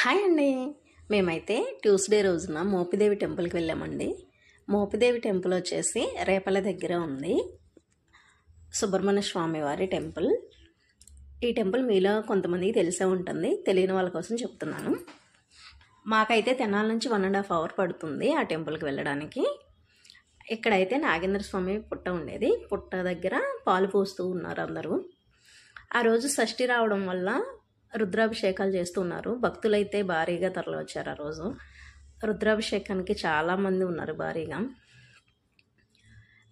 Hi అండి. మేమైతే Tuesday రోజున మోపిదేవి టెంపుల్కి వెళ్ళామండి. మోపిదేవి టెంపుల్ వచ్చేసి రేపల దగ్గర ఉంది. సుబ్రహ్మణ్య స్వామి వారి టెంపుల్. ఈ టెంపుల్ మీలో కొంతమందికి తెలిసే ఉంటుంది, తెలియని వాళ్ళ కోసం చెప్తున్నాను. మాకైతే తెనాలి నుంచి 1.5 hour పడుతుంది ఆ టెంపుల్కి వెళ్ళడానికి. ఇక్కడైతే నాగేంద్ర స్వామి పుట్ట ఉండేది. పుట్ట దగ్గర పాలు పోస్తూ ఉన్నారు అందరూ. ఆ రోజు షష్ఠి రావడం వల్ల రుద్రాభిషేకాలు చేస్తున్నారు. భక్తులైతే భారీగా తరలివచ్చారు. ఆ రోజు రుద్రాభిషేకానికి చాలామంది ఉన్నారు భారీగా.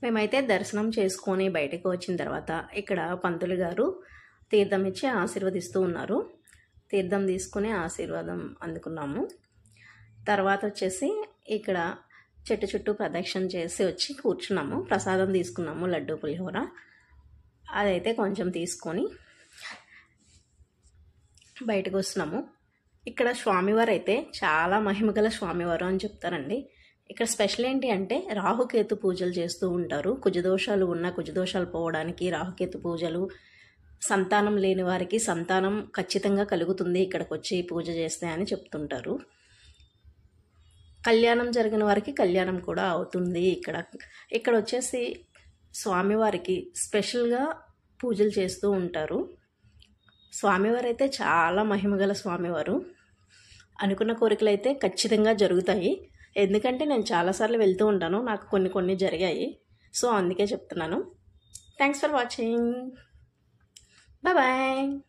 మేమైతే దర్శనం చేసుకొని బయటకు వచ్చిన తర్వాత ఇక్కడ పంతులు గారు తీర్థం ఇచ్చి ఆశీర్వదిస్తూ ఉన్నారు. తీర్థం తీసుకుని ఆశీర్వాదం అందుకున్నాము. తర్వాత వచ్చేసి ఇక్కడ చెట్టు చుట్టూ ప్రదక్షిణ చేసి వచ్చి కూర్చున్నాము. ప్రసాదం తీసుకున్నాము, లడ్డు పులిహోర. అదైతే కొంచెం తీసుకొని బయటకు వస్తున్నాము. ఇక్కడ స్వామివారు అయితే చాలా మహిమగల స్వామివారు అని చెప్తారండి. ఇక్కడ స్పెషల్ ఏంటి అంటే రాహుకేతు పూజలు చేస్తూ ఉంటారు. కుజదోషాలు ఉన్న కుజదోషాలు పోవడానికి రాహుకేతు పూజలు, సంతానం లేని వారికి సంతానం ఖచ్చితంగా కలుగుతుంది ఇక్కడికి వచ్చి పూజ చేస్తే అని చెప్తుంటారు. కళ్యాణం జరిగిన వారికి కళ్యాణం కూడా అవుతుంది. ఇక్కడ వచ్చేసి స్వామివారికి స్పెషల్గా పూజలు చేస్తూ ఉంటారు. స్వామివారు అయితే చాలా మహిమగల స్వామివారు. అనుకున్న కోరికలు అయితే ఖచ్చితంగా జరుగుతాయి. ఎందుకంటే నేను చాలాసార్లు వెళ్తూ ఉంటాను, నాకు కొన్ని జరిగాయి. సో అందుకే చెప్తున్నాను. Thanks for watching. బాయ్.